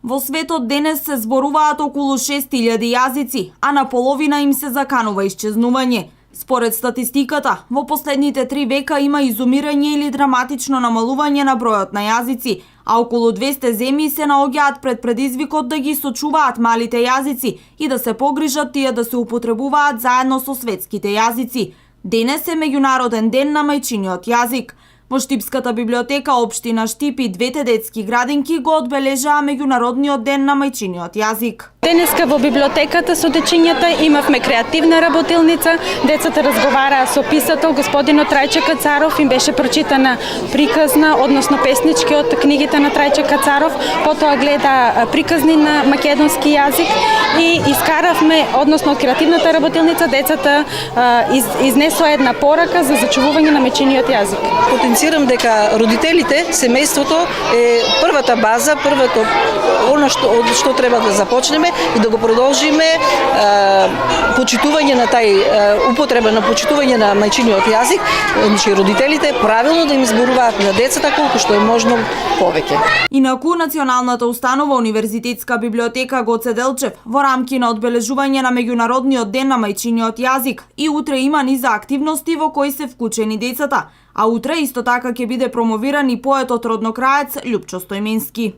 Во светот денес се зборуваат околу 6000 јазици, а на половина им се заканува исчезнување. Според статистиката, во последните 3 века има изумирање или драматично намалување на бројот на јазици, а околу 200 земји се наоѓаат пред предизвикот да ги сочуваат малите јазици и да се погрижат тие да се употребуваат заедно со светските јазици. Денес е меѓународен ден на мајчиниот јазик. Во Штипската библиотека општина Штип и двете детски градинки го одбележаа меѓународниот ден на мајчиниот јазик. Денеска во библиотеката со дечињата имавме креативна работилница. Децата разговараа со писател господинот Трајче Кацаров, им беше прочитана приказна, односно песнички од книгите на Трајче Кацаров, потоа гледа приказни на македонски јазик и искаравме, односно од креативната работилница, децата изнесоа една порака за зачувување на мајчиниот јазик. Потенцирам дека родителите, семејството е првата база, првото од што треба да започнеме и да го продолжиме почитување на употреба на почитување на мајчиниот јазик, значи родителите правилно да им зборуваат на децата колку што е можно повеќе. Инаку Националната установа Универзитетска библиотека Гоце Делчев во рамки на одбележување на меѓународниот ден на мајчиниот јазик и утре има низа активности во кои се вклучени децата, а утре исто така ќе биде промовиран и поетот роднокраец Љупчо Стојменски.